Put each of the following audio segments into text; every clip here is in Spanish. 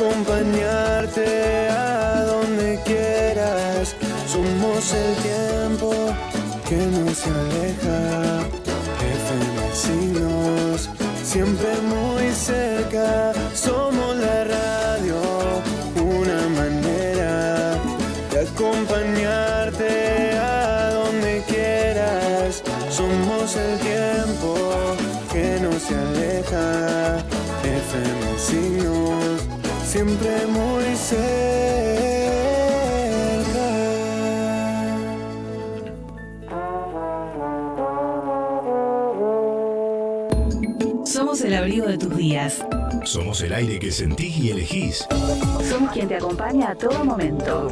acompañarte a donde quieras. Somos el tiempo que no se aleja. FM Signos, siempre muy cerca. Somos la radio, una manera de acompañarte a donde quieras. Somos el tiempo que no se aleja. FM Signos, siempre muy cerca. Somos el abrigo de tus días. Somos el aire que sentís y elegís. Somos quien te acompaña a todo momento.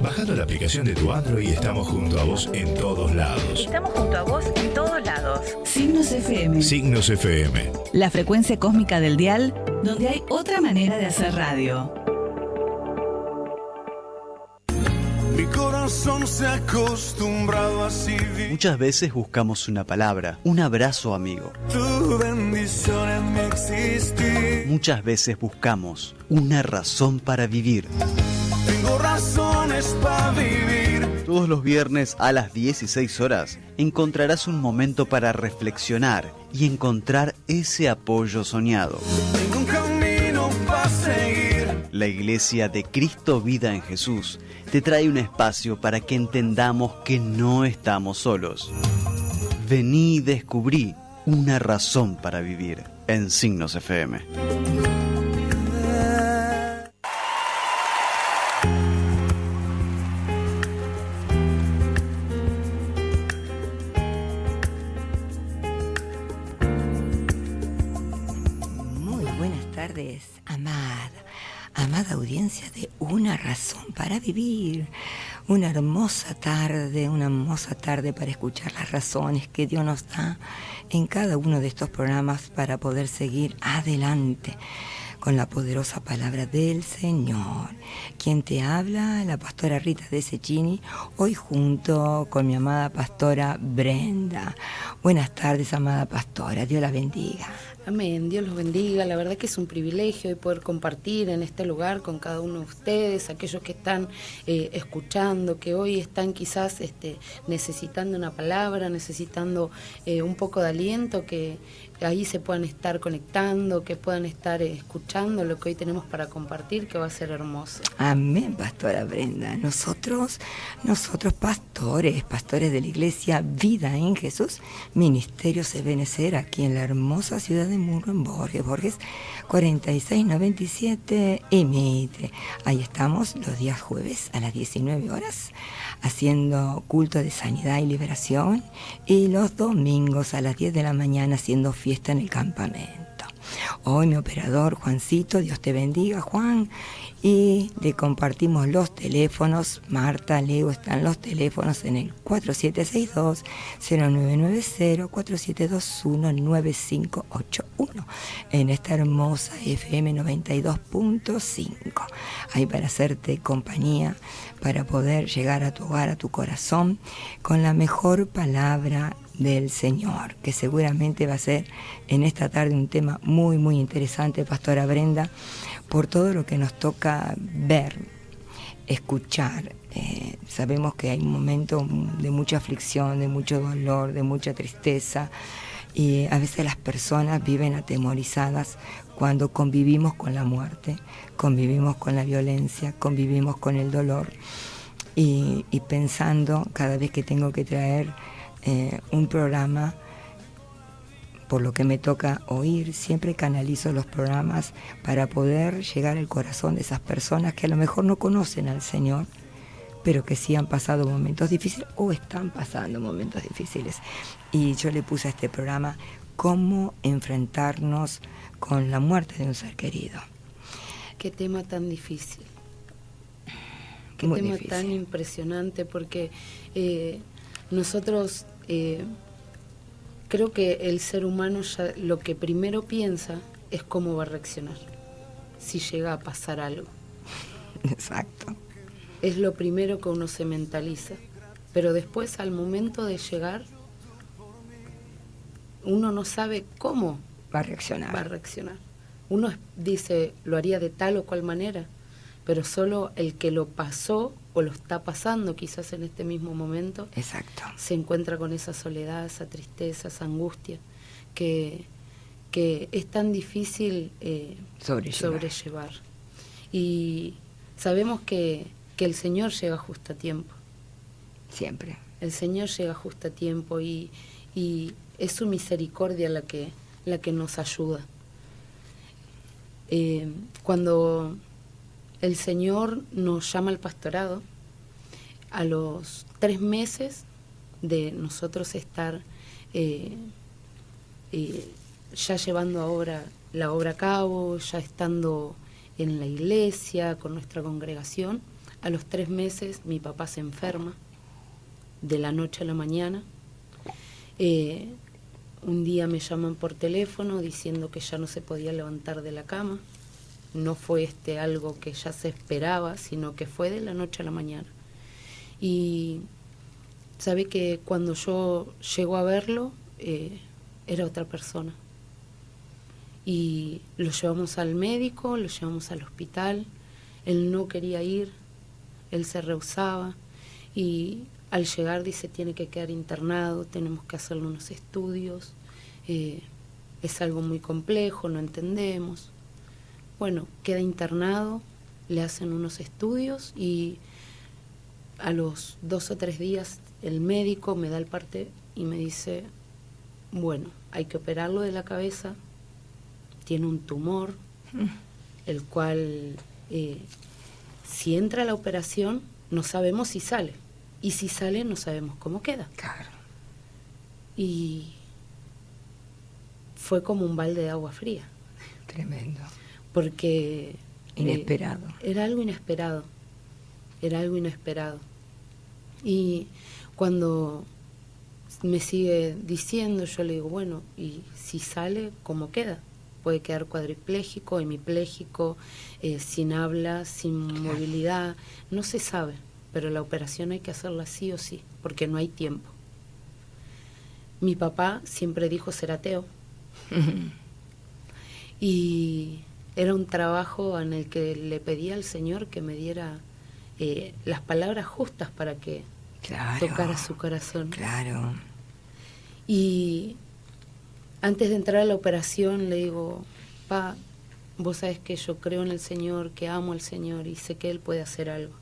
Bajando la aplicación de tu Android y estamos junto a vos en todos lados. Estamos junto a vos en todos lados. Signos FM. Signos FM. La frecuencia cósmica del dial, donde hay otra manera de hacer radio. Mi corazón se ha acostumbrado a así vivir. Muchas veces buscamos una palabra, un abrazo amigo. Tu bendición en mi existir. Muchas veces buscamos una razón para vivir. Tengo razones para vivir. Todos los viernes a las 16 horas encontrarás un momento para reflexionar y encontrar ese apoyo soñado. Tengo un camino para seguir. La Iglesia de Cristo Vida en Jesús te trae un espacio para que entendamos que no estamos solos. Vení y descubrí una razón para vivir en Signos FM. Muy buenas tardes, amada audiencia de Una Razón para Vivir. Una hermosa tarde para escuchar las razones que Dios nos da en cada uno de estos programas para poder seguir adelante con la poderosa palabra del Señor. Quien te habla, la pastora Rita de Cecchini, hoy junto con mi amada pastora Brenda. Buenas tardes, amada pastora, Dios la bendiga. Amén, Dios los bendiga. La verdad que es un privilegio de poder compartir en este lugar con cada uno de ustedes, aquellos que están escuchando, que hoy están quizás necesitando una palabra, necesitando un poco de aliento, que ahí se puedan estar conectando, que puedan estar escuchando lo que hoy tenemos para compartir, que va a ser hermoso. Amén, pastora Brenda. Nosotros pastores de la Iglesia Vida en Jesús, Ministerio Ebenecer, aquí en la hermosa ciudad de Murro, en Borges 4697 y Mitre. Ahí estamos los días jueves a las 19 horas haciendo culto de sanidad y liberación, y los domingos a las 10 de la mañana haciendo fiesta en el campamento. Hoy mi operador Juancito, Dios te bendiga, Juan, y le compartimos los teléfonos. Marta, Leo, están los teléfonos en el 4762-0990, 4721-9581, en esta hermosa FM 92.5. Ahí para hacerte compañía, para poder llegar a tu hogar, a tu corazón, con la mejor palabra del Señor, que seguramente va a ser en esta tarde un tema muy, muy interesante, pastora Brenda, por todo lo que nos toca ver, escuchar. Sabemos que hay un momento de mucha aflicción, de mucho dolor, de mucha tristeza, y a veces las personas viven atemorizadas cuando convivimos con la muerte, convivimos con la violencia, convivimos con el dolor, y pensando cada vez que tengo que traer un programa, por lo que me toca oír, siempre canalizo los programas para poder llegar al corazón de esas personas que a lo mejor no conocen al Señor, pero que sí han pasado momentos difíciles o están pasando momentos difíciles. Y yo le puse a este programa cómo enfrentarnos con la muerte de un ser querido. Qué tema tan difícil. Qué Muy tema difícil. tan impresionante, porque nosotros creo que el ser humano ya lo que primero piensa es cómo va a reaccionar si llega a pasar algo. Exacto. Es lo primero que uno se mentaliza, pero después al momento de llegar uno no sabe cómo Va a reaccionar. va a reaccionar. uno dice, lo haría de tal o cual manera, pero solo el que lo pasó o lo está pasando quizás en este mismo momento, Exacto. se encuentra con esa soledad, esa tristeza, esa angustia que es tan difícil sobrellevar. Y sabemos que el Señor llega justo a tiempo. Siempre. El Señor llega justo a tiempo y es su misericordia la que nos ayuda. Cuando el Señor nos llama al pastorado, a los 3 meses de nosotros estar ya llevando la obra a cabo, ya estando en la iglesia, con nuestra congregación, a los 3 meses mi papá se enferma, de la noche a la mañana. Un día me llaman por teléfono diciendo que ya no se podía levantar de la cama. No fue algo que ya se esperaba, sino que fue de la noche a la mañana. Y sabe que cuando yo llego a verlo, era otra persona. Y lo llevamos al médico, lo llevamos al hospital. Él no quería ir, él se rehusaba. Y al llegar dice, tiene que quedar internado, tenemos que hacerle unos estudios. Es algo muy complejo, no entendemos. Bueno, queda internado, le hacen unos estudios y a los 2 o 3 días el médico me da el parte y me dice, bueno, hay que operarlo de la cabeza, tiene un tumor, el cual si entra a la operación no sabemos si sale, y si sale no sabemos cómo queda. Claro. Y fue como un balde de agua fría. Tremendo. Porque Inesperado. Era algo inesperado. Y cuando me sigue diciendo, yo le digo, bueno, y si sale, ¿cómo queda? Puede quedar cuadripléjico, hemipléjico, sin habla, sin movilidad, no se sabe, pero la operación hay que hacerla sí o sí, porque no hay tiempo. Mi papá siempre dijo ser ateo. Y era un trabajo en el que le pedía al Señor que me diera las palabras justas para que tocara su corazón. Claro. Y antes de entrar a la operación le digo, pa, vos sabés que yo creo en el Señor, que amo al Señor y sé que Él puede hacer algo,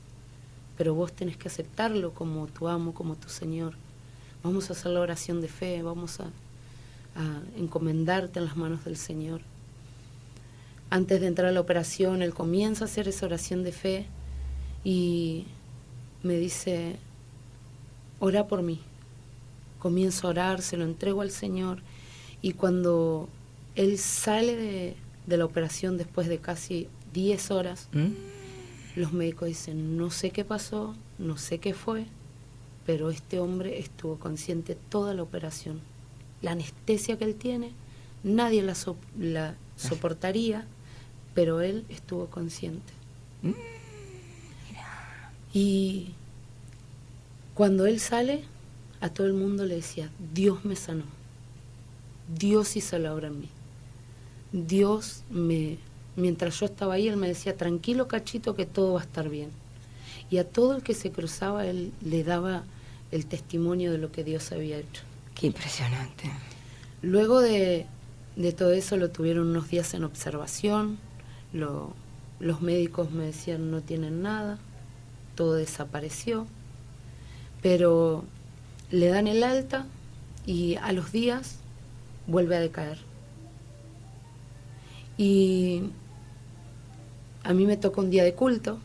pero vos tenés que aceptarlo como tu amo, como tu Señor. Vamos a hacer la oración de fe, vamos a encomendarte en las manos del Señor. Antes de entrar a la operación, él comienza a hacer esa oración de fe y me dice, ora por mí. Comienzo a orar, se lo entrego al Señor y cuando él sale de la operación después de casi 10 horas, los médicos dicen, no sé qué pasó, no sé qué fue, pero este hombre estuvo consciente toda la operación. La anestesia que él tiene, nadie la soportaría, pero él estuvo consciente. Y cuando él sale, a todo el mundo le decía, Dios me sanó, Dios hizo la obra en mí. Mientras yo estaba ahí, él me decía, tranquilo Cachito, que todo va a estar bien. Y a todo el que se cruzaba, él le daba el testimonio de lo que Dios había hecho. Qué impresionante. Luego de todo eso lo tuvieron unos días en observación, los médicos me decían no tienen nada, todo desapareció, pero le dan el alta y a los días vuelve a decaer. Y a mí me tocó un día de culto,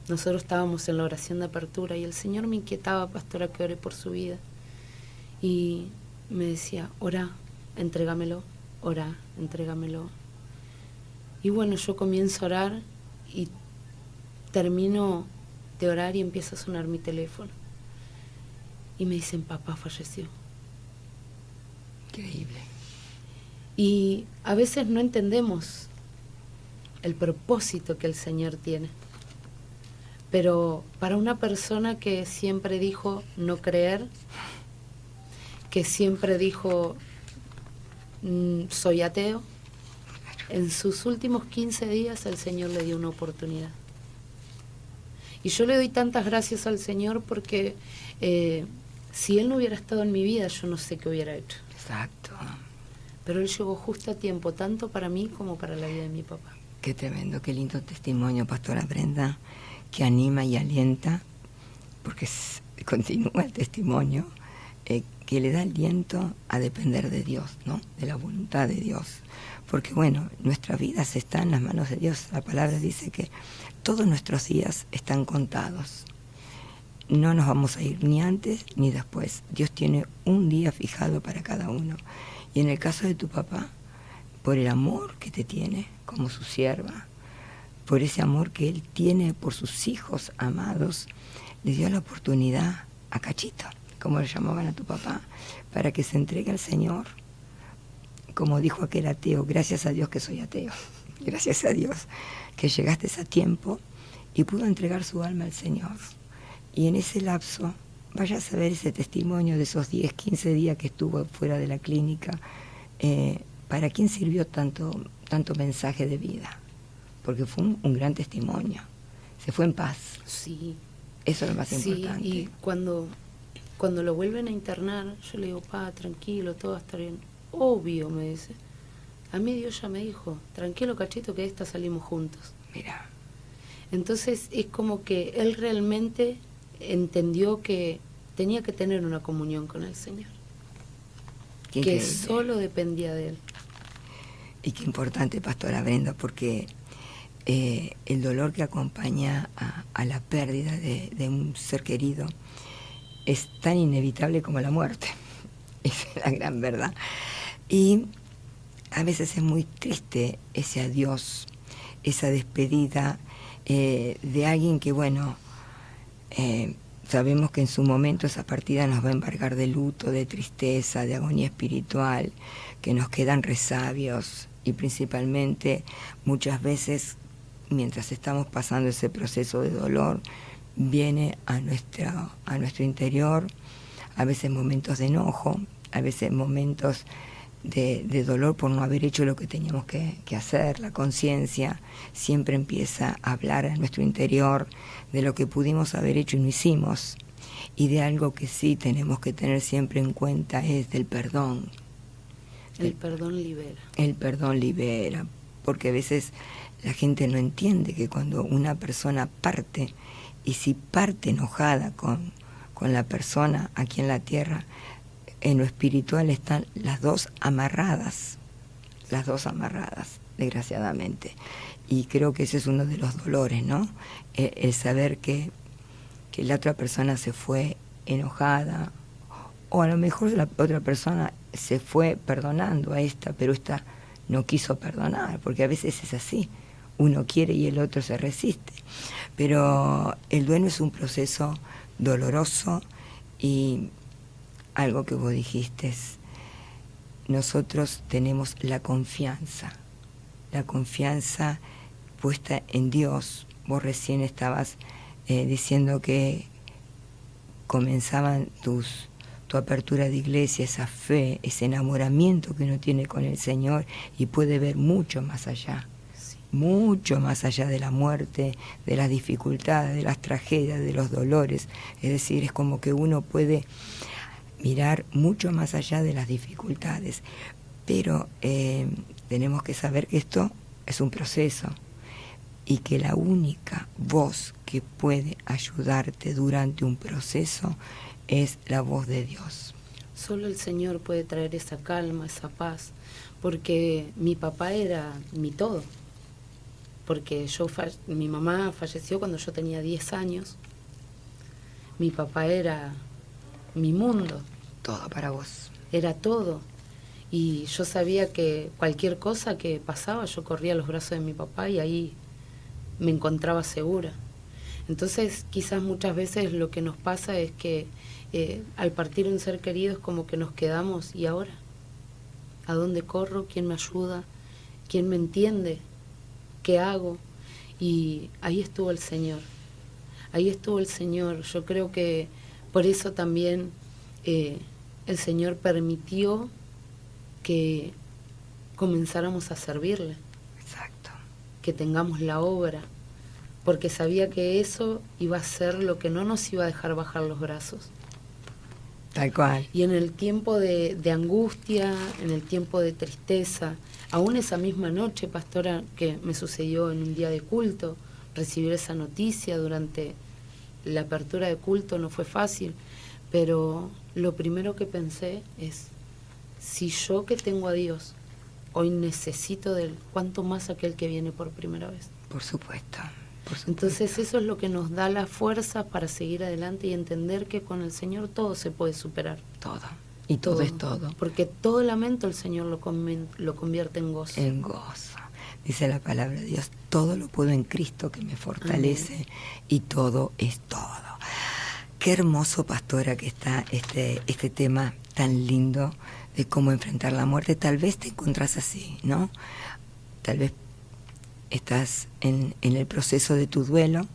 nosotros estábamos en la oración de apertura y el Señor me inquietaba, pastora, que ore por su vida. Y me decía, orá, entrégamelo, orá, entrégamelo. Y bueno, yo comienzo a orar y termino de orar y empieza a sonar mi teléfono. Y me dicen, papá falleció. Increíble. Y a veces no entendemos el propósito que el Señor tiene. Pero para una persona que siempre dijo no creer, que siempre dijo soy ateo, En sus últimos 15 días el Señor le dio una oportunidad. Y yo le doy tantas gracias al Señor porque si Él no hubiera estado en mi vida, yo no sé qué hubiera hecho. Exacto. Pero Él llegó justo a tiempo, tanto para mí como para la vida de mi papá. Qué tremendo, qué lindo testimonio, Pastora Brenda, que anima y alienta, porque continúa el testimonio, que le da aliento a depender de Dios, ¿no? De la voluntad de Dios. Porque bueno, nuestras vidas están en las manos de Dios. La palabra dice que todos nuestros días están contados. No nos vamos a ir ni antes ni después. Dios tiene un día fijado para cada uno. Y en el caso de tu papá, por el amor que te tiene como su sierva, por ese amor que él tiene por sus hijos amados, le dio la oportunidad a Cachito, como le llamaban a tu papá, para que se entregue al Señor. Como dijo aquel ateo, gracias a Dios que soy ateo, gracias a Dios que llegaste a tiempo y pudo entregar su alma al Señor. Y en ese lapso, vaya a saber ese testimonio de esos 10, 15 días que estuvo fuera de la clínica, ¿para quién sirvió tanto mensaje de vida? Porque fue un gran testimonio. Se fue en paz. Sí. Eso es lo más importante. Y cuando lo vuelven a internar, yo le digo, pa, tranquilo, todo va a estar bien. Obvio, me dice. A mí Dios ya me dijo, tranquilo, Cachito, que de esta salimos juntos. Mira. Entonces es como que él realmente entendió que tenía que tener una comunión con el Señor. Que solo dependía de él. Y qué importante, Pastora Brenda, porque el dolor que acompaña a la pérdida de un ser querido es tan inevitable como la muerte. Esa es la gran verdad. Y a veces es muy triste ese adiós, esa despedida de alguien que, bueno, sabemos que en su momento esa partida nos va a embargar de luto, de tristeza, de agonía espiritual, que nos quedan resabios y principalmente muchas veces mientras estamos pasando ese proceso de dolor viene a nuestro interior a veces momentos de enojo, a veces momentos de dolor por no haber hecho lo que teníamos que hacer. La conciencia siempre empieza a hablar a nuestro interior de lo que pudimos haber hecho y no hicimos. Y de algo que sí tenemos que tener siempre en cuenta es del perdón. El perdón libera. El perdón libera, porque a veces la gente no entiende que cuando una persona parte, y si parte enojada con la persona aquí en la tierra, en lo espiritual están las dos amarradas, desgraciadamente. Y creo que ese es uno de los dolores, ¿no? El saber que la otra persona se fue enojada, o a lo mejor la otra persona se fue perdonando a esta, pero esta no quiso perdonar, porque a veces es así, uno quiere y el otro se resiste. Pero el duelo es un proceso doloroso y algo que vos dijiste, nosotros tenemos la confianza puesta en Dios. Vos recién estabas diciendo que comenzaban tu apertura de iglesia, esa fe, ese enamoramiento que uno tiene con el Señor y puede ver mucho más allá. Mucho más allá de la muerte, de las dificultades, de las tragedias, de los dolores. Es decir, es como que uno puede mirar mucho más allá de las dificultades. Pero tenemos que saber que esto es un proceso y que la única voz que puede ayudarte durante un proceso es la voz de Dios. Solo el Señor puede traer esa calma, esa paz, porque mi papá era mi todo. Porque mi mamá falleció cuando yo tenía 10 años. Mi papá era mi mundo. Todo para vos. Era todo. Y yo sabía que cualquier cosa que pasaba, yo corría a los brazos de mi papá y ahí me encontraba segura. Entonces, quizás muchas veces lo que nos pasa es que al partir un ser querido es como que nos quedamos, ¿y ahora? ¿A dónde corro? ¿Quién me ayuda? ¿Quién me entiende? ¿Qué hago? Y ahí estuvo el Señor. Ahí estuvo el Señor. Yo creo que por eso también el Señor permitió que comenzáramos a servirle. que tengamos la obra, porque sabía que eso iba a ser lo que no nos iba a dejar bajar los brazos. Tal cual. Y en el tiempo de angustia, en el tiempo de tristeza, aún esa misma noche, pastora, que me sucedió en un día de culto, recibir esa noticia durante la apertura de culto no fue fácil, pero lo primero que pensé es, si yo que tengo a Dios hoy necesito de Él, ¿cuánto más aquel que viene por primera vez? Por supuesto. Entonces eso es lo que nos da la fuerza para seguir adelante y entender que con el Señor todo se puede superar. Todo. Y todo es todo. Porque todo lamento el Señor lo convierte en gozo. En gozo. Dice la palabra de Dios, todo lo puedo en Cristo que me fortalece. Amén. Y todo es todo. Qué hermoso, pastora, que está este tema tan lindo de cómo enfrentar la muerte. Tal vez te encontrás así, ¿no? Tal vez estás en el proceso de tu duelo,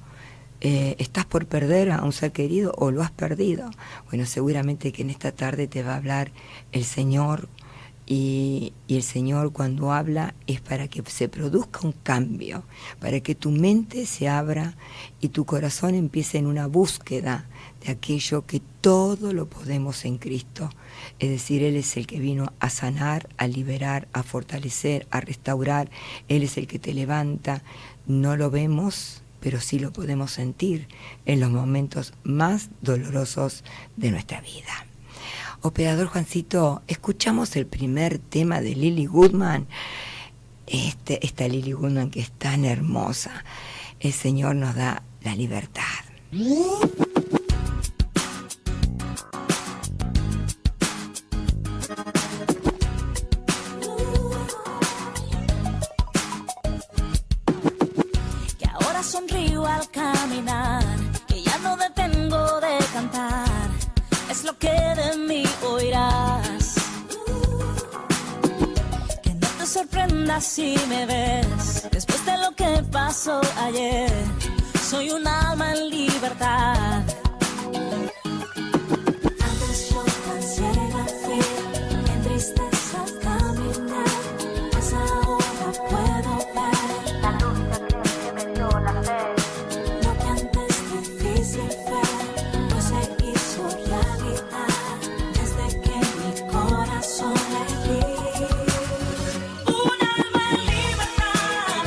estás por perder a un ser querido o lo has perdido. Bueno, seguramente que en esta tarde te va a hablar el Señor, y el Señor cuando habla es para que se produzca un cambio, para que tu mente se abra y tu corazón empiece en una búsqueda de aquello que todo lo podemos en Cristo. Es decir, Él es el que vino a sanar, a liberar, a fortalecer, a restaurar. Él es el que te levanta. No lo vemos, pero sí lo podemos sentir en los momentos más dolorosos de nuestra vida. Operador Juancito, escuchamos el primer tema de Lily Goodman. Esta Lily Goodman que es tan hermosa. El Señor nos da la libertad. Que ahora sonrío al caminar, que ya no detengo de cantar. Es lo que de mí oirás. Que no te sorprendas si me ves después de lo que pasó ayer. Soy un alma en libertad. Antes yo tan ciega fui, en tristeza caminar, mas ahora puedo ver la luz que me dio la fe. Lo que antes difícil ver, pues se hizo realidad desde que mi corazón le di. Un alma en libertad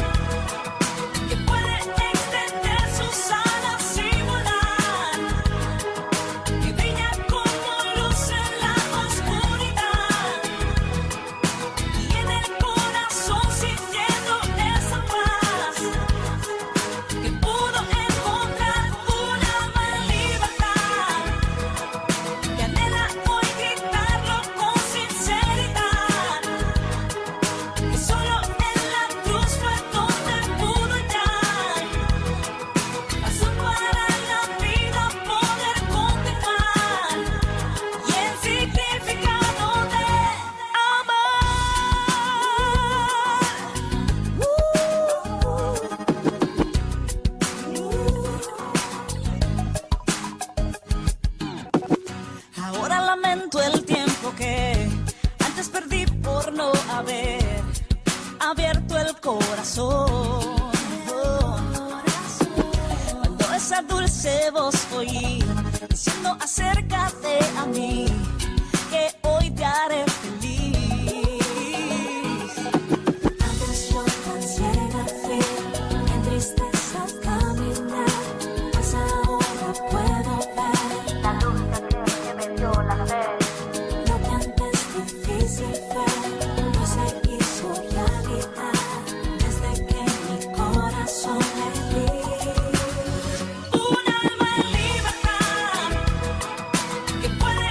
que puede extender sus alas y volar, que brilla como luz en la oscuridad y en el corazón sintiendo esa paz que pudo encontrar. Un alma en libertad que anhela hoy gritarlo con sinceridad, que solo en la cruz fue donde pudo entrar, pasó para la vida poder continuar y el significado de amar. Ahora lamento el tiempo que antes perdí por no haber abierto el corazón. Cuando esa dulce voz oí diciendo acércate a mí, que hoy te haré feliz. Antes yo tan ciega fui, en tristeza caminar, mas ahora puedo ver la luz que me dio la fe. Lo que antes difícil fue, pues se hizo realidad desde que mi corazón le di. Un alma en libertad que puede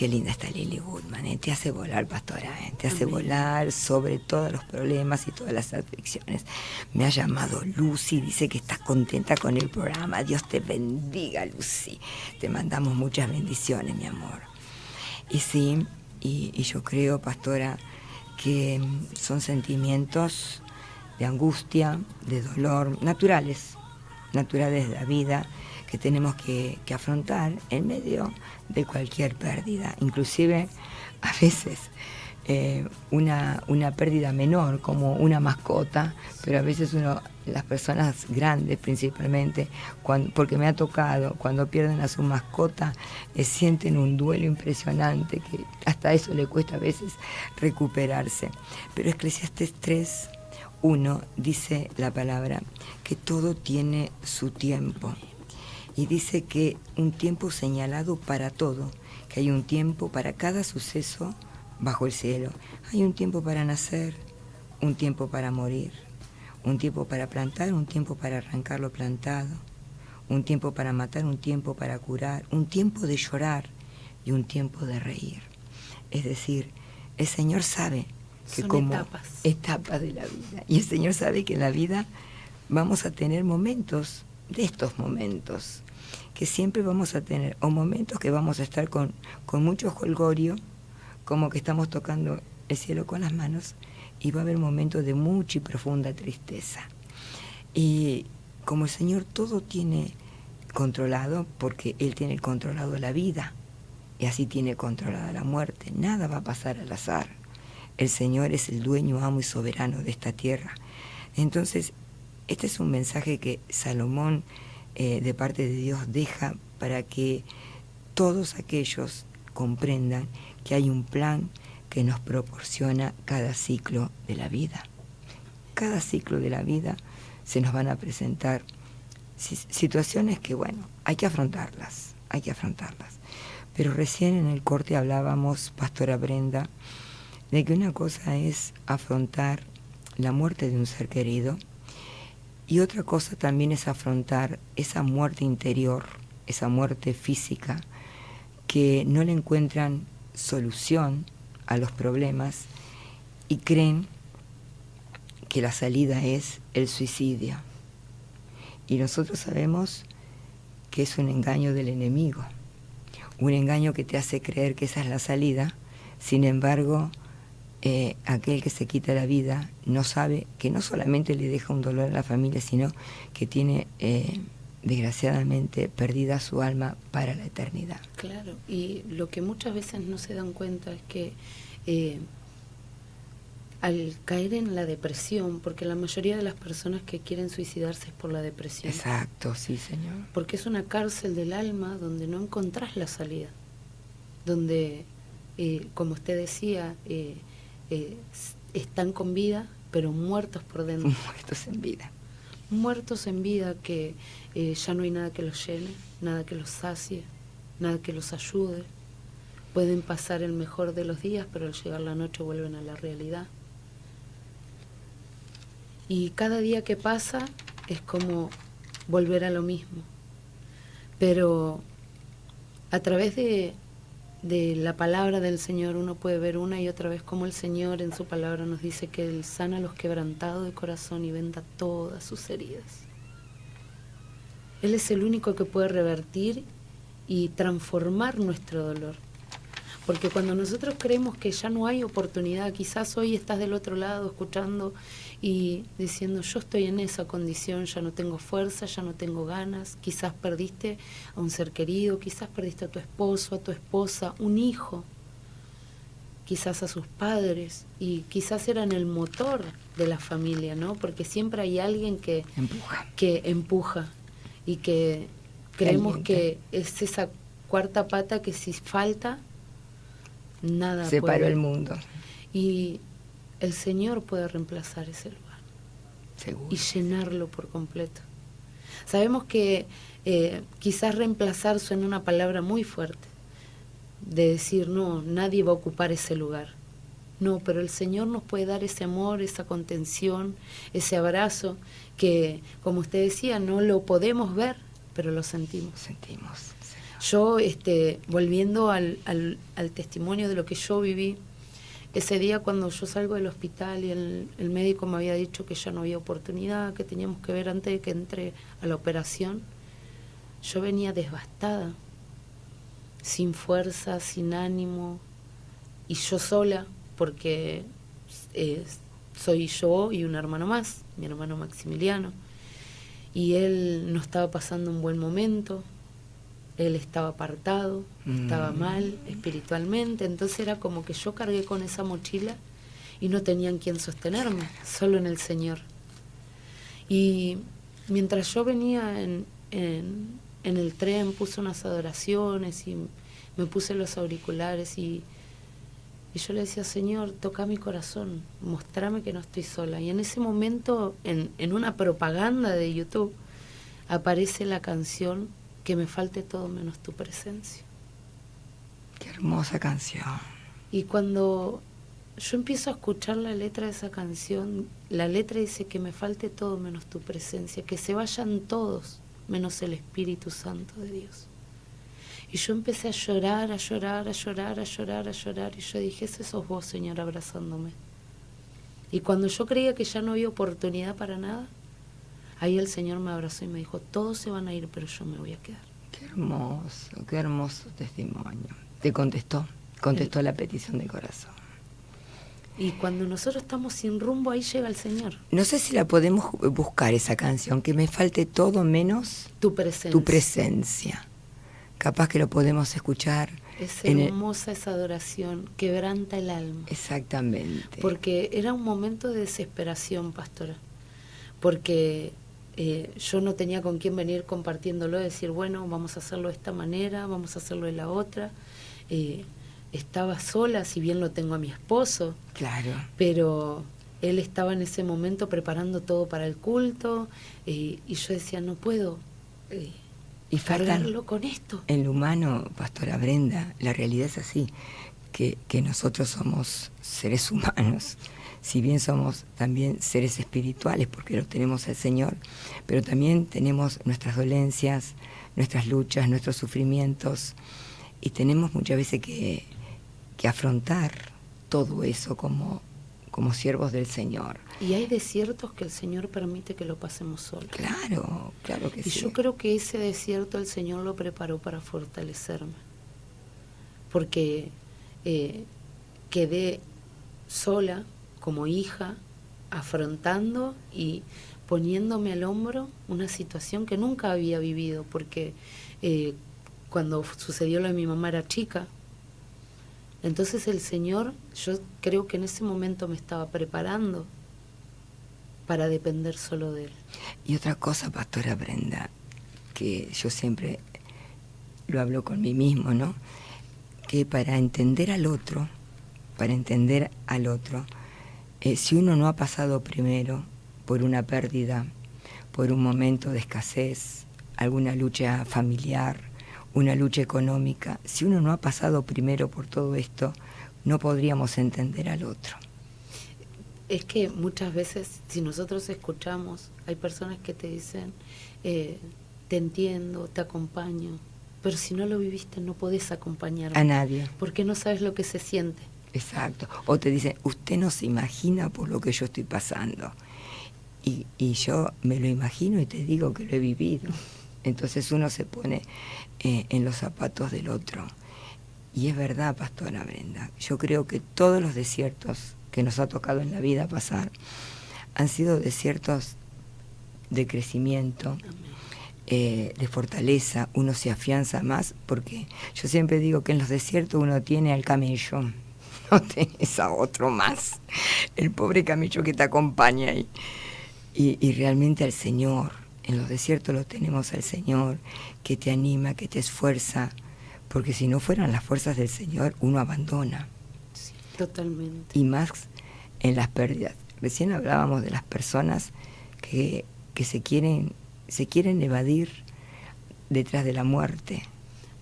Qué linda está Lily Goodman, te hace volar, pastora, te hace volar sobre todos los problemas y todas las aflicciones. Me ha llamado Lucy, dice que estás contenta con el programa. Dios te bendiga, Lucy. Te mandamos muchas bendiciones, mi amor. Y sí, y yo creo, pastora, que son sentimientos de angustia, de dolor, naturales de la vida, que tenemos que afrontar en medio de cualquier pérdida, inclusive a veces una pérdida menor como una mascota, pero a veces las personas grandes principalmente, porque me ha tocado, cuando pierden a su mascota, sienten un duelo impresionante que hasta eso le cuesta a veces recuperarse. Pero Eclesiastés 3:1 dice la palabra que todo tiene su tiempo. Y dice que un tiempo señalado para todo, que hay un tiempo para cada suceso bajo el cielo. Hay un tiempo para nacer, un tiempo para morir, un tiempo para plantar, un tiempo para arrancar lo plantado, un tiempo para matar, un tiempo para curar, un tiempo de llorar y un tiempo de reír. Es decir, el Señor sabe que son como etapas de la vida, y el Señor sabe que en la vida vamos a tener momentos de estos momentos, que siempre vamos a tener, o momentos que vamos a estar con mucho jolgorio, como que estamos tocando el cielo con las manos, y va a haber momentos de mucha y profunda tristeza. Y como el Señor todo tiene controlado, porque Él tiene controlado la vida, y así tiene controlada la muerte, nada va a pasar al azar. El Señor es el dueño, amo y soberano de esta tierra. Entonces, este es un mensaje que Salomón, de parte de Dios, deja para que todos aquellos comprendan que hay un plan que nos proporciona cada ciclo de la vida. Cada ciclo de la vida se nos van a presentar situaciones que, bueno, hay que afrontarlas. Pero recién en el corte hablábamos, pastora Brenda, de que una cosa es afrontar la muerte de un ser querido, y otra cosa también es afrontar esa muerte interior, esa muerte física, que no le encuentran solución a los problemas y creen que la salida es el suicidio. Y nosotros sabemos que es un engaño del enemigo, un engaño que te hace creer que esa es la salida. Sin embargo, aquel que se quita la vida no sabe que no solamente le deja un dolor a la familia, sino que tiene desgraciadamente perdida su alma para la eternidad. Claro, y lo que muchas veces no se dan cuenta es que al caer en la depresión, porque la mayoría de las personas que quieren suicidarse es por la depresión. Exacto, sí, Señor. Porque es una cárcel del alma donde no encontrás la salida, donde, como usted decía, están con vida, pero muertos por dentro. Muertos en vida. Muertos en vida, que ya no hay nada que los llene, nada que los sacie, nada que los ayude. Pueden pasar el mejor de los días, pero al llegar la noche vuelven a la realidad. Y cada día que pasa es como volver a lo mismo. Pero a través de la palabra del Señor uno puede ver una y otra vez cómo el Señor en su palabra nos dice que Él sana a los quebrantados de corazón y venda todas sus heridas. Él es el único que puede revertir y transformar nuestro dolor. Porque cuando nosotros creemos que ya no hay oportunidad, quizás hoy estás del otro lado escuchando y diciendo, yo estoy en esa condición, ya no tengo fuerza, ya no tengo ganas, quizás perdiste a un ser querido, quizás perdiste a tu esposo, a tu esposa, un hijo, quizás a sus padres, y quizás eran el motor de la familia, ¿no? Porque siempre hay alguien que empuja y que creemos que es esa cuarta pata que si falta, nada se puede. paró el mundo. Y el Señor puede reemplazar ese lugar. Seguro. Y llenarlo por completo. Sabemos que quizás reemplazar suena una palabra muy fuerte, de decir, no, nadie va a ocupar ese lugar. No, pero el Señor nos puede dar ese amor, esa contención, ese abrazo, que, como usted decía, no lo podemos ver, pero lo sentimos. Yo, volviendo al testimonio de lo que yo viví, ese día cuando yo salgo del hospital y el médico me había dicho que ya no había oportunidad, que teníamos que ver antes de que entre a la operación, yo venía devastada, sin fuerza, sin ánimo, y yo sola, porque soy yo y un hermano más, mi hermano Maximiliano, y él no estaba pasando un buen momento. Él estaba apartado, estaba mal espiritualmente, entonces era como que yo cargué con esa mochila y no tenía en quién sostenerme, solo en el Señor. Y mientras yo venía en el tren, puse unas adoraciones y me puse los auriculares y yo le decía, Señor, toca mi corazón, mostrame que no estoy sola. Y en ese momento, en una propaganda de YouTube, aparece la canción Que me falte todo menos tu presencia. Qué hermosa canción. Y cuando yo empiezo a escuchar la letra de esa canción, la letra dice que me falte todo menos tu presencia, que se vayan todos menos el Espíritu Santo de Dios. Y yo empecé a llorar, a llorar, a llorar, a llorar, a llorar, y yo dije, ese sos vos, Señor, abrazándome. Y cuando yo creía que ya no había oportunidad para nada, ahí el Señor me abrazó y me dijo, todos se van a ir, pero yo me voy a quedar. Qué hermoso testimonio. Te contestó la petición del corazón. Y cuando nosotros estamos sin rumbo, ahí llega el Señor. No sé si la podemos buscar esa canción, que me falte todo menos Tu presencia. tu presencia. Capaz que lo podemos escuchar. Es hermosa esa adoración, quebranta el alma. Exactamente. Porque era un momento de desesperación, pastora. Porque yo no tenía con quién venir compartiéndolo, decir, bueno, vamos a hacerlo de esta manera, vamos a hacerlo de la otra. Estaba sola, si bien lo tengo a mi esposo. Claro. Pero él estaba en ese momento preparando todo para el culto, y yo decía, no puedo y cargarlo con esto. En lo humano, pastora Brenda, la realidad es así, que nosotros somos seres humanos. Si bien somos también seres espirituales, porque lo tenemos al Señor, pero también tenemos nuestras dolencias, nuestras luchas, nuestros sufrimientos, y tenemos muchas veces que afrontar todo eso como siervos del Señor. Y hay desiertos que el Señor permite que lo pasemos solos. Claro que sí. Y yo creo que ese desierto el Señor lo preparó para fortalecerme, porque quedé sola, como hija, afrontando y poniéndome al hombro una situación que nunca había vivido, porque cuando sucedió lo de mi mamá era chica. Entonces el Señor, yo creo que en ese momento me estaba preparando para depender solo de Él. Y otra cosa, pastora Brenda, que yo siempre lo hablo con mí mismo, ¿no? Que para entender al otro, si uno no ha pasado primero por una pérdida, por un momento de escasez, alguna lucha familiar, una lucha económica, si uno no ha pasado primero por todo esto, no podríamos entender al otro. Es que muchas veces, si nosotros escuchamos, hay personas que te dicen, te entiendo, te acompaño, pero si no lo viviste no podés acompañarme. A nadie. Porque no sabes lo que se siente. Exacto. O te dicen, usted no se imagina por lo que yo estoy pasando. Y yo me lo imagino y te digo que lo he vivido. Entonces uno se pone en los zapatos del otro. Y es verdad, pastora Brenda, yo creo que todos los desiertos que nos ha tocado en la vida pasar han sido desiertos de crecimiento, de fortaleza. Uno se afianza más, porque yo siempre digo que en los desiertos uno tiene al camello, no tenés a otro más, el pobre camello que te acompaña ahí. Y realmente al Señor, en los desiertos lo tenemos al Señor, que te anima, que te esfuerza, porque si no fueran las fuerzas del Señor, uno abandona. Sí, totalmente. Y más en las pérdidas. Recién hablábamos de las personas que se quieren evadir detrás de la muerte.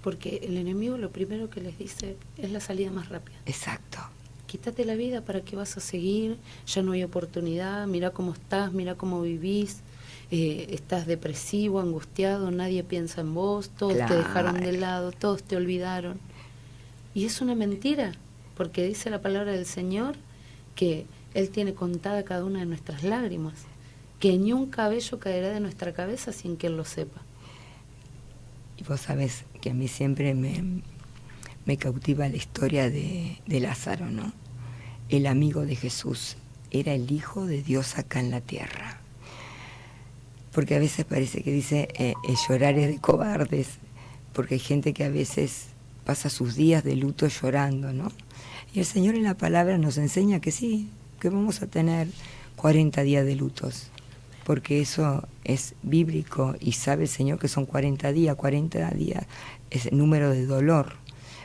Porque el enemigo lo primero que les dice es la salida más rápida. Exacto. Quítate la vida, ¿para qué vas a seguir? Ya no hay oportunidad, mira cómo estás, mira cómo vivís. estás depresivo, angustiado, nadie piensa en vos, todos Claro. te dejaron de lado, todos te olvidaron. Y es una mentira, porque dice la palabra del Señor que Él tiene contada cada una de nuestras lágrimas, que ni un cabello caerá de nuestra cabeza sin que Él lo sepa. Y vos sabés que a mí siempre me cautiva la historia de Lázaro, ¿no? El amigo de Jesús, era el Hijo de Dios acá en la tierra. Porque a veces parece que dice, llorar es de cobardes, porque hay gente que a veces pasa sus días de luto llorando, ¿no? Y el Señor en la palabra nos enseña que sí, que vamos a tener 40 días de lutos, porque eso es bíblico y sabe el Señor que son 40 días es el número de dolor,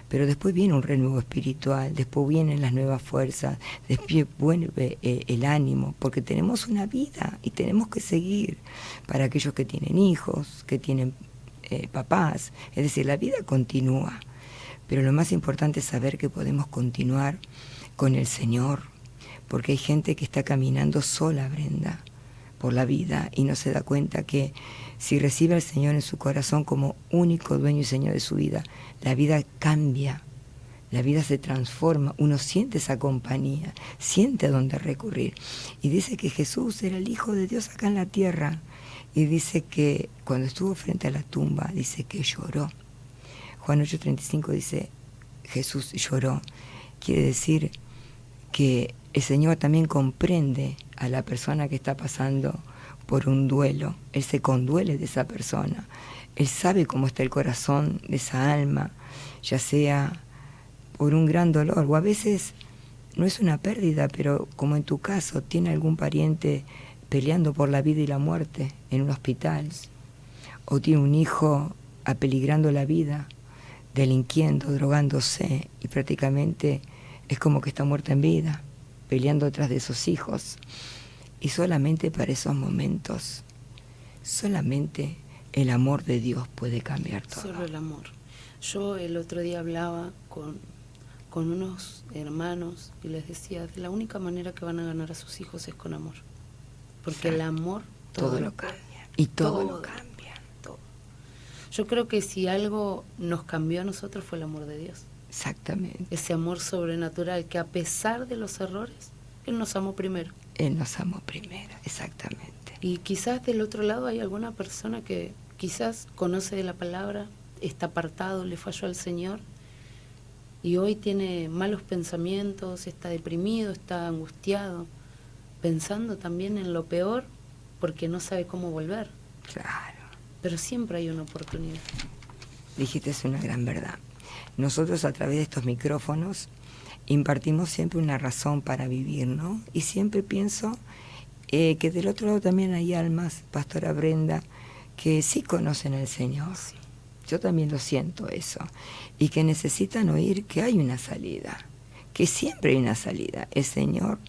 pero después viene un renuevo espiritual, después vienen las nuevas fuerzas, después vuelve el ánimo, porque tenemos una vida y tenemos que seguir. Para aquellos que tienen hijos, que tienen papás, es decir, la vida continúa, pero lo más importante es saber que podemos continuar con el Señor, porque hay gente que está caminando sola, Brenda, por la vida y no se da cuenta que si recibe al Señor en su corazón como único dueño y Señor de su vida, la vida cambia, la vida se transforma, uno siente esa compañía, siente a dónde recurrir. Y dice que Jesús era el Hijo de Dios acá en la tierra, y dice que cuando estuvo frente a la tumba, dice que lloró. Juan 8:35 dice, Jesús lloró. Quiere decir que el Señor también comprende a la persona que está pasando por un duelo. Él se conduele de esa persona. Él sabe cómo está el corazón de esa alma, ya sea por un gran dolor o a veces no es una pérdida, pero como en tu caso, tiene algún pariente peleando por la vida y la muerte en un hospital, o tiene un hijo apeligrando la vida, delinquiendo, drogándose, y prácticamente es como que está muerta en vida, peleando tras de esos hijos. Y solamente para esos momentos, solamente el amor de Dios puede cambiar todo. Solo el amor. Yo el otro día hablaba con unos hermanos y les decía, la única manera que van a ganar a sus hijos es con amor. Porque el amor todo lo cambia. Y todo lo cambia. Todo. Yo creo que si algo nos cambió a nosotros fue el amor de Dios. Exactamente. Ese amor sobrenatural que a pesar de los errores, Él nos amó primero. Él nos amó primero, exactamente. Y quizás del otro lado hay alguna persona que quizás conoce de la palabra, está apartado, le falló al Señor y hoy tiene malos pensamientos, está deprimido, está angustiado, pensando también en lo peor porque no sabe cómo volver. Claro. Pero siempre hay una oportunidad. Dijiste es una gran verdad. Nosotros a través de estos micrófonos impartimos siempre una razón para vivir, ¿no? Y siempre pienso que del otro lado también hay almas, Pastora Brenda, que sí conocen al Señor. Sí. Yo también lo siento eso. Y que necesitan oír que hay una salida, que siempre hay una salida. El Señor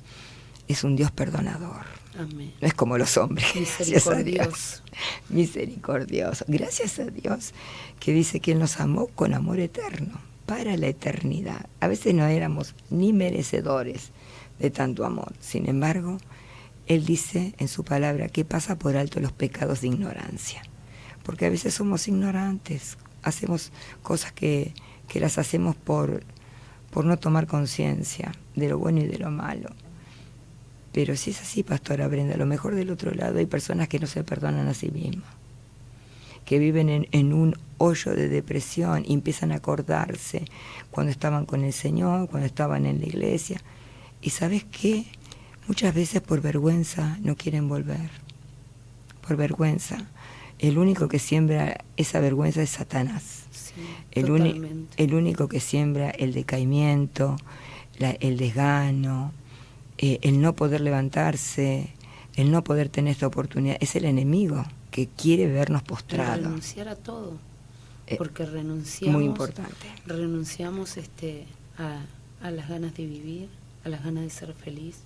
es un Dios perdonador. Amén. No es como los hombres. Misericordioso. Misericordioso. Gracias a Dios que dice que Él nos amó con amor eterno, para la eternidad. A veces no éramos ni merecedores de tanto amor. Sin embargo, Él dice en su palabra que pasa por alto los pecados de ignorancia. Porque a veces somos ignorantes, hacemos cosas que las hacemos por no tomar conciencia de lo bueno y de lo malo. Pero si es así, Pastora Brenda, a lo mejor del otro lado hay personas que no se perdonan a sí mismas, que viven en un hoyo de depresión y empiezan a acordarse cuando estaban con el Señor, cuando estaban en la iglesia. Y ¿sabes qué? Muchas veces por vergüenza no quieren volver. Por vergüenza. El único que siembra esa vergüenza es Satanás. Sí, el único que siembra el decaimiento, el desgano, el no poder levantarse, el no poder tener esta oportunidad, es el enemigo que quiere vernos postrados. Renunciar a todo, porque renunciamos. Muy importante. Renunciamos a las ganas de vivir, a las ganas de ser feliz.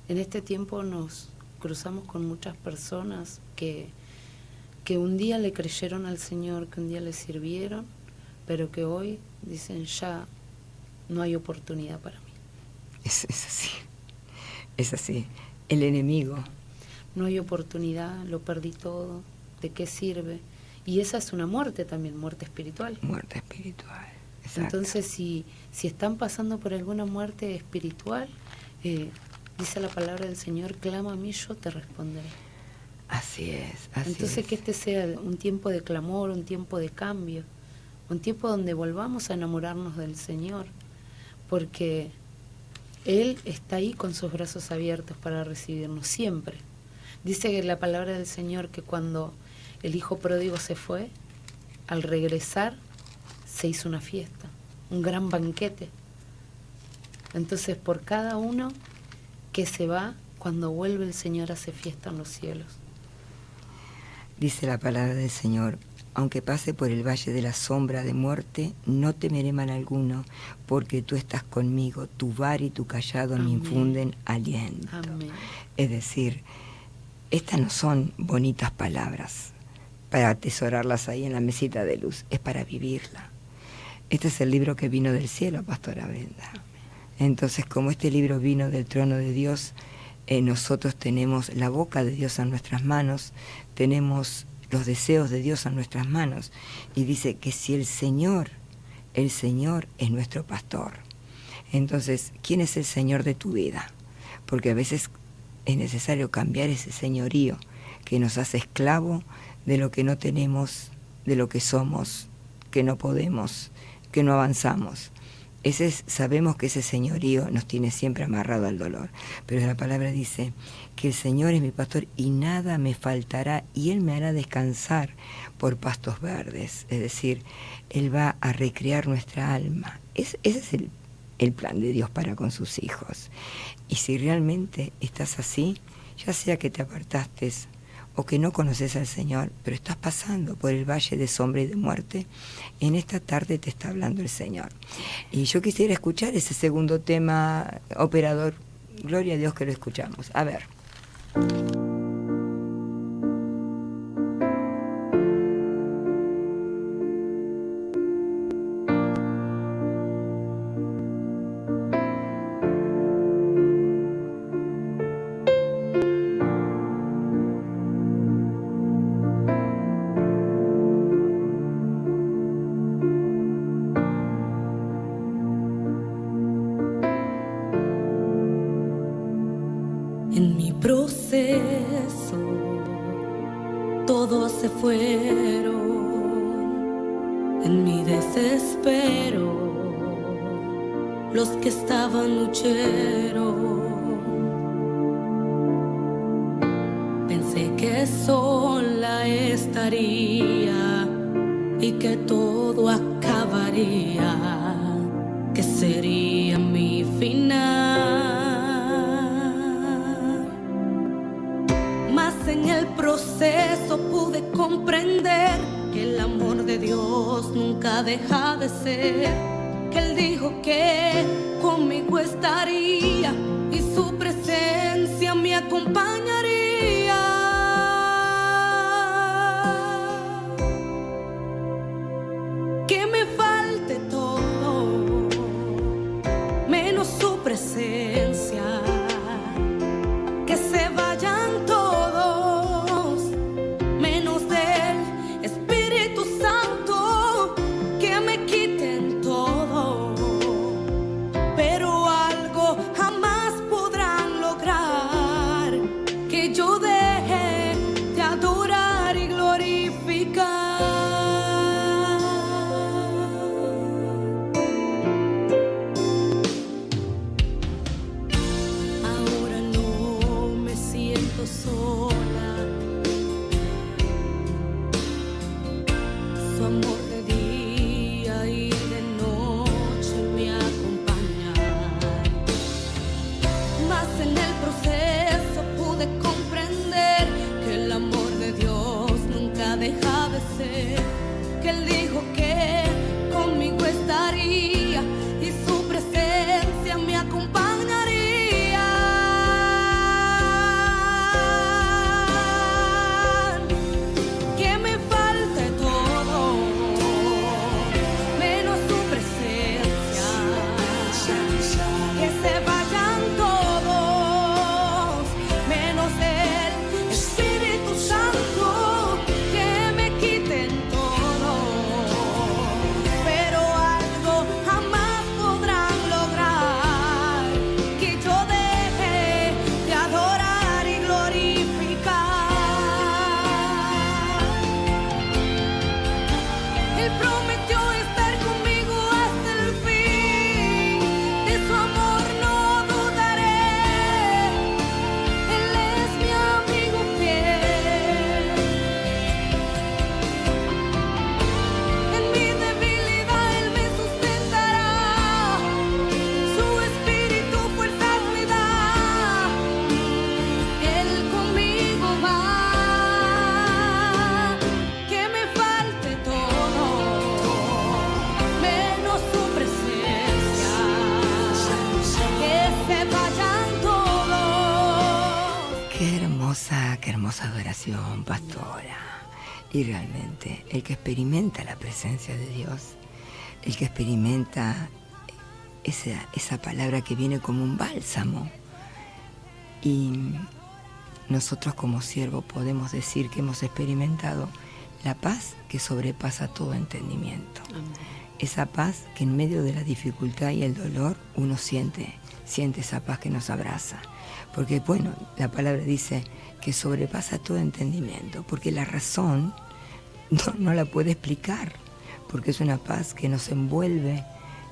En este tiempo nos cruzamos con muchas personas que un día le creyeron al Señor, que un día le sirvieron, pero que hoy dicen ya no hay oportunidad para mí. Es así, es así. El enemigo. no hay oportunidad, lo perdí todo, ¿de qué sirve? Y esa es una muerte también, muerte espiritual. Muerte espiritual, exacto. Entonces, si están pasando por alguna muerte espiritual, dice la palabra del Señor, clama a mí, yo te responderé. Así es, así Entonces, es. que este sea un tiempo de clamor, un tiempo de cambio, un tiempo donde volvamos a enamorarnos del Señor, porque Él está ahí con sus brazos abiertos para recibirnos siempre. Dice que la palabra del Señor que cuando el hijo pródigo se fue, al regresar se hizo una fiesta, un gran banquete. Entonces, por cada uno que se va, cuando vuelve el Señor hace fiesta en los cielos. Dice la palabra del Señor, aunque pase por el valle de la sombra de muerte, no temeré mal alguno, porque tú estás conmigo, tu vara y tu callado me infunden aliento. Amén. Es decir, estas no son bonitas palabras para atesorarlas ahí en la mesita de luz, es para vivirla. Este es el libro que vino del cielo, Pastora Brenda. Entonces, como este libro vino del trono de Dios, nosotros tenemos la boca de Dios en nuestras manos, tenemos los deseos de Dios en nuestras manos, y dice que si el Señor es nuestro pastor. Entonces, ¿quién es el Señor de tu vida? Porque a veces es necesario cambiar ese señorío que nos hace esclavo de lo que no tenemos, de lo que somos, que no podemos, que no avanzamos. Sabemos que ese señorío nos tiene siempre amarrado al dolor, pero la palabra dice que el Señor es mi pastor y nada me faltará, y Él me hará descansar por pastos verdes. Es decir, Él va a recrear nuestra alma. Ese es el plan de Dios para con sus hijos. Y si realmente estás así, ya sea que te apartaste o que no conoces al Señor, pero estás pasando por el valle de sombra y de muerte, en esta tarde te está hablando el Señor. Y yo quisiera escuchar ese segundo tema, operador. Gloria a Dios que lo escuchamos. A ver. En mi proceso todos se fueron, en mi desespero los que estaban lucheros. Pensé que sola estaría y que todo acabaría, que sería mi final. En el proceso pude comprender que el amor de Dios nunca deja de ser, que Él dijo que conmigo estaría y su presencia me acompañaría. Que me falte todo, menos su presencia. Que se vayan todos, menos del Espíritu Santo, que me quiten todo, pero algo jamás podrán lograr, que ahora. Y realmente, el que experimenta la presencia de Dios, el que experimenta esa palabra que viene como un bálsamo, y nosotros como siervos podemos decir que hemos experimentado la paz que sobrepasa todo entendimiento. Amén. Esa paz que en medio de la dificultad y el dolor uno siente esa paz que nos abraza. Porque bueno, la palabra dice que sobrepasa todo entendimiento, porque la razón no la puede explicar, porque es una paz que nos envuelve,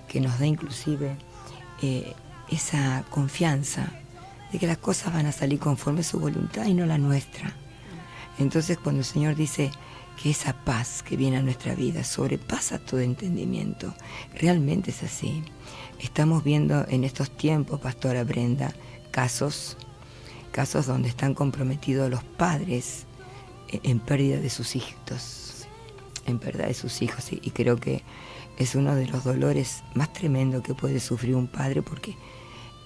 que nos da inclusive esa confianza de que las cosas van a salir conforme a su voluntad y no la nuestra. Entonces cuando el Señor dice que esa paz que viene a nuestra vida sobrepasa todo entendimiento, realmente es así. Estamos viendo en estos tiempos, Pastora Brenda, casos donde están comprometidos los padres en pérdida de sus hijos, y creo que es uno de los dolores más tremendos que puede sufrir un padre, porque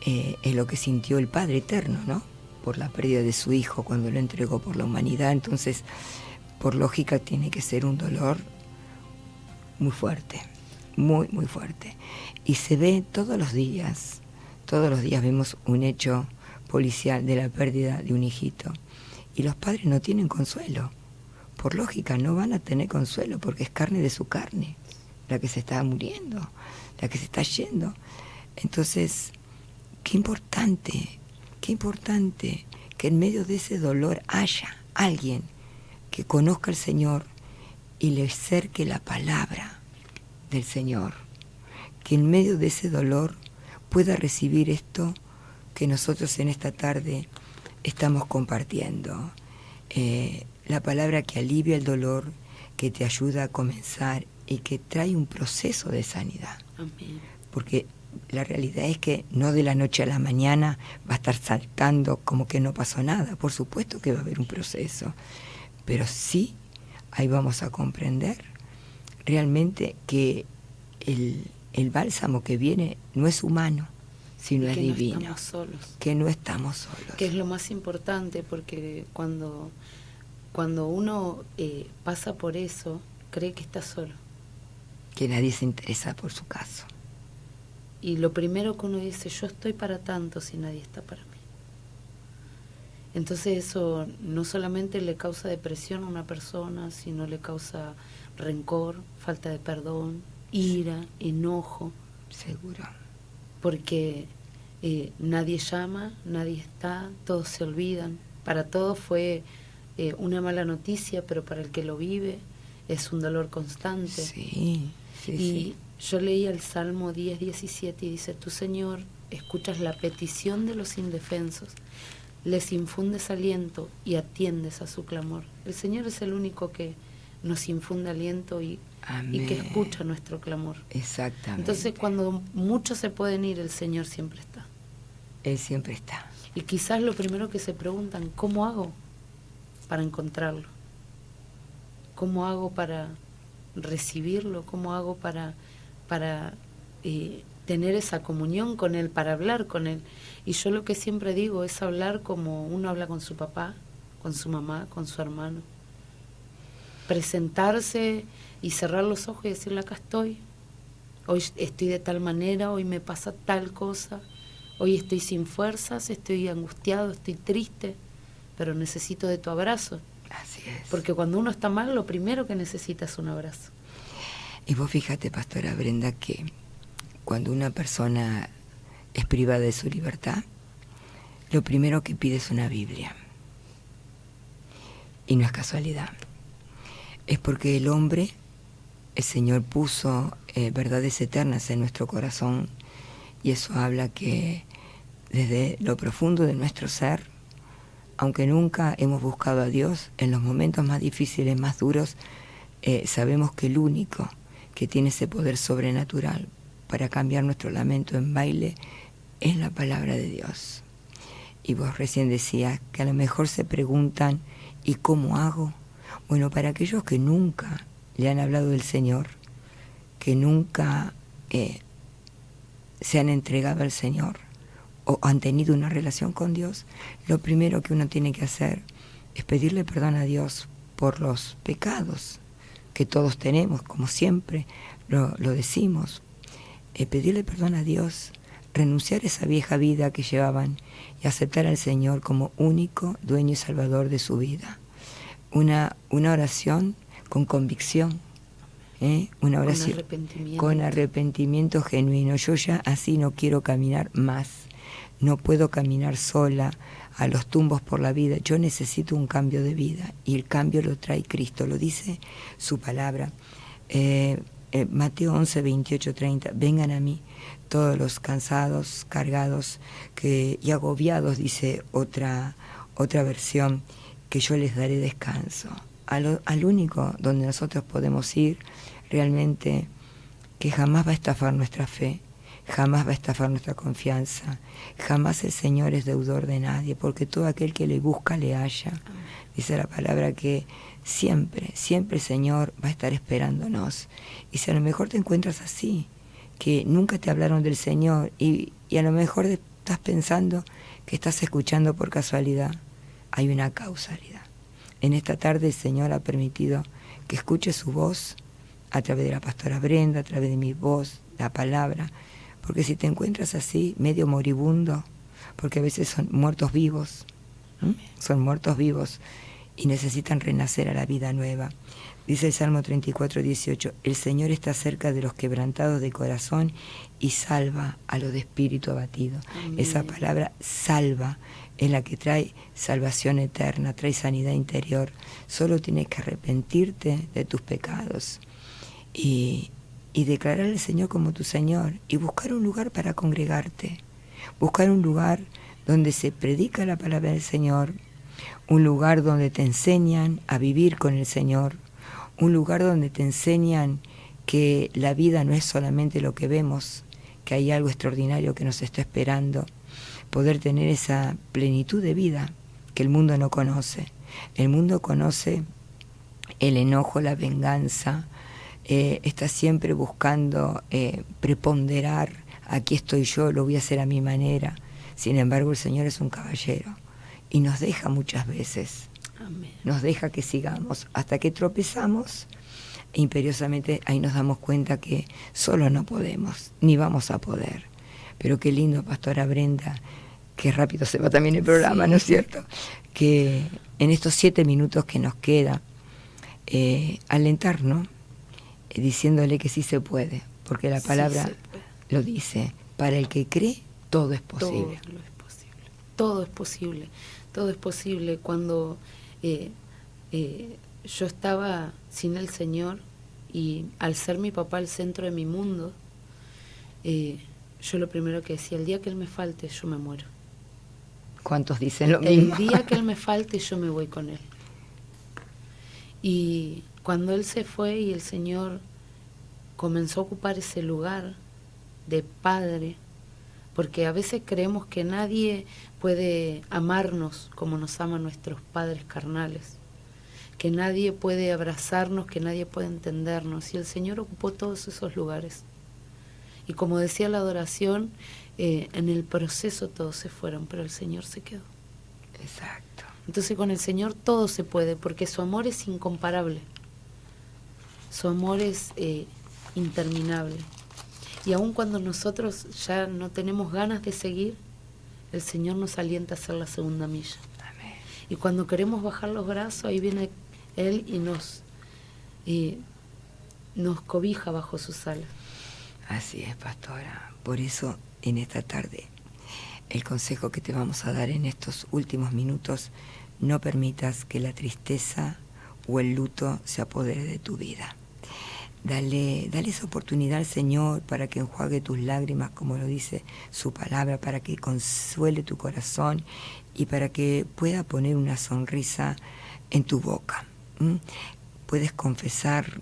es lo que sintió el Padre Eterno, ¿no? Por la pérdida de su hijo cuando lo entregó por la humanidad. Entonces, por lógica, tiene que ser un dolor muy fuerte, muy, muy fuerte. Y se ve todos los días vemos un hecho policial de la pérdida de un hijito. Y los padres no tienen consuelo. Por lógica, no van a tener consuelo, porque es carne de su carne, la que se está muriendo, la que se está yendo. Entonces, qué importante que en medio de ese dolor haya alguien que conozca al Señor y le acerque la palabra del Señor, que en medio de ese dolor pueda recibir esto que nosotros en esta tarde estamos compartiendo, la palabra que alivia el dolor, que te ayuda a comenzar y que trae un proceso de sanidad. Amén. Porque la realidad es que no de la noche a la mañana va a estar saltando como que no pasó nada. Por supuesto que va a haber un proceso, pero sí ahí vamos a comprender realmente que el bálsamo que viene no es humano, sino es divino. Que no estamos solos. Que no estamos solos. Que es lo más importante, porque cuando uno pasa por eso, cree que está solo. Que nadie se interesa por su caso. Y lo primero que uno dice, yo estoy para tanto si nadie está para mí. Entonces eso no solamente le causa depresión a una persona, sino le causa rencor, falta de perdón, ira, enojo. Seguro. Porque nadie llama, nadie está, todos se olvidan. Para todos fue una mala noticia, pero para el que lo vive es un dolor constante. Sí. Yo leía el Salmo 10:17 y dice, tú, Señor, escuchas la petición de los indefensos, les infundes aliento y atiendes a su clamor. El Señor es el único que nos infunde aliento y que escucha nuestro clamor. Exactamente. Entonces, cuando muchos se pueden ir, el Señor siempre está. Él siempre está. Y quizás lo primero que se preguntan, ¿cómo hago para encontrarlo? ¿Cómo hago para recibirlo? ¿Cómo hago para tener esa comunión con Él, para hablar con Él? Y yo lo que siempre digo es hablar como uno habla con su papá, con su mamá, con su hermano. Presentarse y cerrar los ojos y decirle, acá estoy. Hoy estoy de tal manera, hoy me pasa tal cosa, hoy estoy sin fuerzas, estoy angustiado, estoy triste, pero necesito de tu abrazo. Así es. Porque cuando uno está mal, lo primero que necesita es un abrazo. Y vos fíjate, Pastora Brenda, que cuando una persona es privada de su libertad, lo primero que pide es una Biblia. Y no es casualidad. Es porque el Señor puso verdades eternas en nuestro corazón, y eso habla que desde lo profundo de nuestro ser, aunque nunca hemos buscado a Dios, en los momentos más difíciles, más duros, sabemos que el único que tiene ese poder sobrenatural para cambiar nuestro lamento en baile es la palabra de Dios. Y vos recién decías que a lo mejor se preguntan, ¿y cómo hago? Bueno, para aquellos que nunca le han hablado del Señor, que nunca se han entregado al Señor o han tenido una relación con Dios, lo primero que uno tiene que hacer es pedirle perdón a Dios por los pecados que todos tenemos, como siempre lo decimos. Pedirle perdón a Dios, renunciar a esa vieja vida que llevaban y aceptar al Señor como único dueño y salvador de su vida. Una oración con convicción, una oración con arrepentimiento genuino. Yo ya así no quiero caminar más, no puedo caminar sola a los tumbos por la vida, yo necesito un cambio de vida y el cambio lo trae Cristo, lo dice su palabra. Mateo 11, 28, 30, vengan a mí todos los cansados, cargados y agobiados, dice otra versión, que yo les daré descanso. Al único donde nosotros podemos ir realmente, que jamás va a estafar nuestra fe, jamás va a estafar nuestra confianza, jamás el Señor es deudor de nadie, porque todo aquel que le busca le halla. Dice la palabra que siempre, siempre el Señor va a estar esperándonos. Y si a lo mejor te encuentras así, que nunca te hablaron del Señor y a lo mejor estás pensando que estás escuchando por casualidad, hay una causalidad. En esta tarde el Señor ha permitido que escuche su voz a través de la pastora Brenda, a través de mi voz, la palabra, porque si te encuentras así, medio moribundo, porque a veces son muertos vivos, son muertos vivos y necesitan renacer a la vida nueva. Dice el Salmo 34, 18, el Señor está cerca de los quebrantados de corazón y salva a los de espíritu abatido. Amén. Esa palabra salva es la que trae salvación eterna, trae sanidad interior. Solo tienes que arrepentirte de tus pecados y declarar al Señor como tu Señor y buscar un lugar para congregarte, buscar un lugar donde se predica la palabra del Señor, un lugar donde te enseñan a vivir con el Señor, un lugar donde te enseñan que la vida no es solamente lo que vemos, que hay algo extraordinario que nos está esperando, poder tener esa plenitud de vida que el mundo no conoce. El mundo conoce el enojo, la venganza, está siempre buscando preponderar, aquí estoy yo, lo voy a hacer a mi manera. Sin embargo, el Señor es un caballero y nos deja muchas veces. Amén. Nos deja que sigamos hasta que tropezamos e imperiosamente ahí nos damos cuenta que solo no podemos, ni vamos a poder. Pero qué lindo, pastora Brenda, qué rápido se va también el programa, sí. ¿No es cierto? Que en estos 7 minutos que nos queda, alentarnos, diciéndole que sí se puede, porque la palabra lo dice, para el que cree, todo es posible. Todo es posible, todo es posible, todo es posible. Cuando yo estaba sin el Señor y al ser mi papá el centro de mi mundo, yo lo primero que decía, el día que Él me falte, yo me muero. ¿Cuántos dicen lo mismo? El día que Él me falte, yo me voy con Él. Y cuando Él se fue y el Señor comenzó a ocupar ese lugar de padre, porque a veces creemos que nadie puede amarnos como nos aman nuestros padres carnales, que nadie puede abrazarnos, que nadie puede entendernos, y el Señor ocupó todos esos lugares. Y como decía la adoración, en el proceso todos se fueron, pero el Señor se quedó. Exacto. Entonces con el Señor todo se puede, porque su amor es incomparable, su amor es interminable. Y aun cuando nosotros ya no tenemos ganas de seguir, el Señor nos alienta a hacer la segunda milla. Amén. Y cuando queremos bajar los brazos, ahí viene Él y nos cobija bajo sus alas. Así es, pastora. Por eso, en esta tarde, el consejo que te vamos a dar en estos últimos minutos, no permitas que la tristeza o el luto se apodere de tu vida. Dale esa oportunidad al Señor para que enjuague tus lágrimas, como lo dice su palabra, para que consuele tu corazón y para que pueda poner una sonrisa en tu boca. Puedes confesar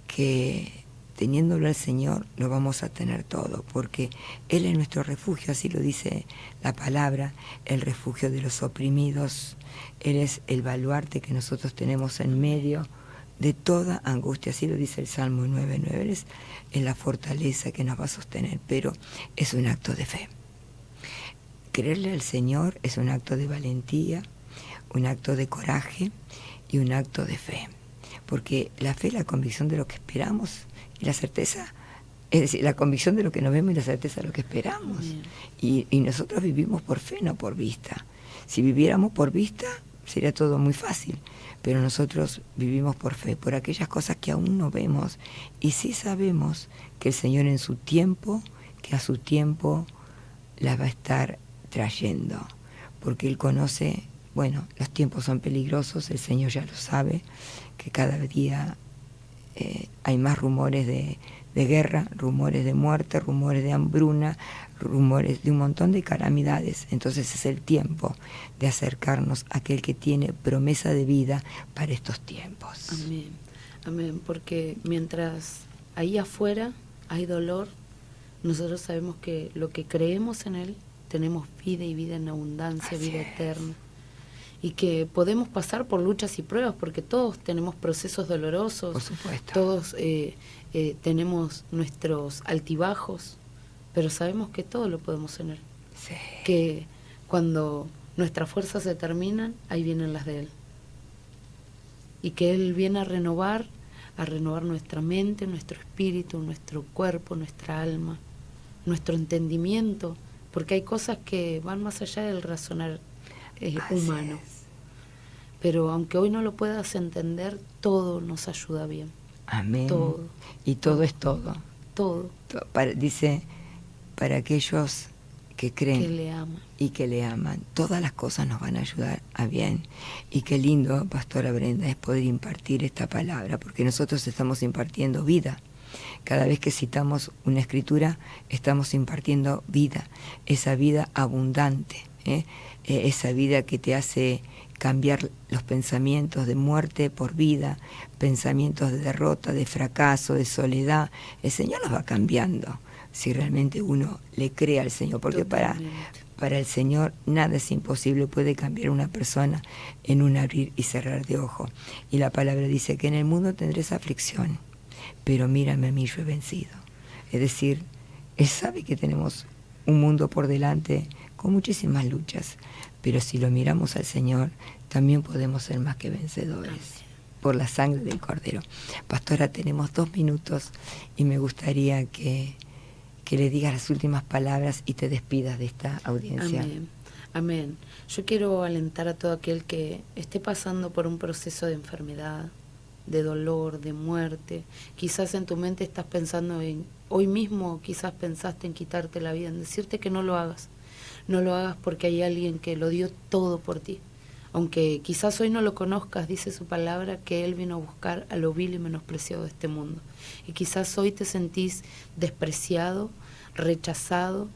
que teniéndolo al Señor lo vamos a tener todo, porque Él es nuestro refugio, así lo dice la palabra, el refugio de los oprimidos. Él es el baluarte que nosotros tenemos en medio de toda angustia, así lo dice el Salmo 9:9. Él es la fortaleza que nos va a sostener, pero es un acto de fe. Creerle al Señor es un acto de valentía, un acto de coraje, y un acto de fe. Porque la fe es la convicción de lo que esperamos y la certeza, es decir, la convicción de lo que nos vemos y la certeza de lo que esperamos. Y nosotros vivimos por fe, no por vista. Si viviéramos por vista, sería todo muy fácil. Pero nosotros vivimos por fe, por aquellas cosas que aún no vemos. Y sí sabemos que el Señor en su tiempo, que a su tiempo las va a estar trayendo. Porque Él conoce, bueno, los tiempos son peligrosos, el Señor ya lo sabe, que cada día hay más rumores de guerra, rumores de muerte, rumores de hambruna, rumores de un montón de calamidades. Entonces es el tiempo de acercarnos a aquel que tiene promesa de vida para estos tiempos. Amén, amén, porque mientras ahí afuera hay dolor, nosotros sabemos que lo que creemos en Él, tenemos vida y vida en abundancia, vida eterna. Y que podemos pasar por luchas y pruebas, porque todos tenemos procesos dolorosos. Por supuesto. Todos tenemos nuestros altibajos, pero sabemos que todo lo podemos en Él. Sí. Que cuando nuestras fuerzas se terminan, ahí vienen las de Él. Y que Él viene a renovar nuestra mente, nuestro espíritu, nuestro cuerpo, nuestra alma, nuestro entendimiento, porque hay cosas que van más allá del razonar humano. Pero aunque hoy no lo puedas entender, todo nos ayuda bien. Amén. Todo. Y todo es todo. Todo. Dice, para aquellos que creen que le aman. Y que le aman, todas las cosas nos van a ayudar a bien. Y qué lindo, Pastora Brenda, es poder impartir esta palabra, porque nosotros estamos impartiendo vida. Cada vez que citamos una escritura, estamos impartiendo vida, esa vida abundante, esa vida que te hace cambiar los pensamientos de muerte por vida, pensamientos de derrota, de fracaso, de soledad. El Señor los va cambiando si realmente uno le cree al Señor, porque para el Señor nada es imposible, puede cambiar una persona en un abrir y cerrar de ojo. Y la palabra dice que en el mundo tendréis aflicción, pero mírame a mí, yo he vencido. Es decir, Él sabe que tenemos un mundo por delante con muchísimas luchas, pero si lo miramos al Señor, también podemos ser más que vencedores por la sangre del Cordero. Pastora, tenemos 2 minutos y me gustaría que le digas las últimas palabras y te despidas de esta audiencia. Amén, amén. Yo quiero alentar a todo aquel que esté pasando por un proceso de enfermedad, de dolor, de muerte. Quizás en tu mente estás pensando en, hoy mismo quizás pensaste en quitarte la vida, en decirte que no lo hagas. No lo hagas porque hay alguien que lo dio todo por ti. Aunque quizás hoy no lo conozcas, dice su palabra que Él vino a buscar a lo vil y menospreciado de este mundo. Y quizás hoy te sentís despreciado, rechazado,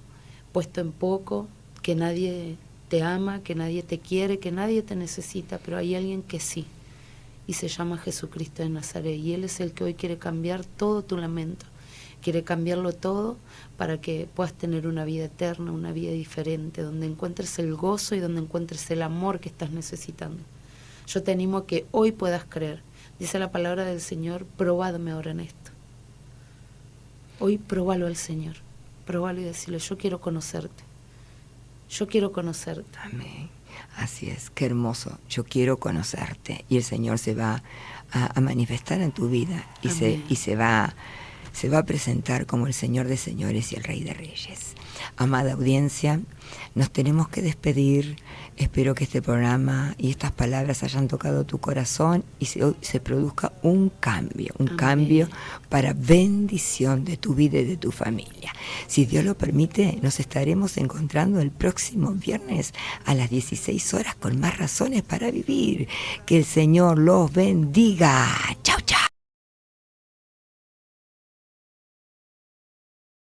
puesto en poco, que nadie te ama, que nadie te quiere, que nadie te necesita, pero hay alguien que sí. Y se llama Jesucristo de Nazaret. Y Él es el que hoy quiere cambiar todo tu lamento. Quiere cambiarlo todo para que puedas tener una vida eterna, una vida diferente, donde encuentres el gozo y donde encuentres el amor que estás necesitando. Yo te animo a que hoy puedas creer. Dice la palabra del Señor, probadme ahora en esto. Hoy probalo al Señor. Probalo y decirle, yo quiero conocerte. Yo quiero conocerte. Amén. Así es, qué hermoso. Yo quiero conocerte. Y el Señor se va a manifestar en tu vida y se va a presentar como el Señor de señores y el Rey de reyes. Amada audiencia, nos tenemos que despedir. Espero que este programa y estas palabras hayan tocado tu corazón y se produzca un cambio para bendición de tu vida y de tu familia. Si Dios lo permite, nos estaremos encontrando el próximo viernes a las 16 horas con más razones para vivir. Que el Señor los bendiga.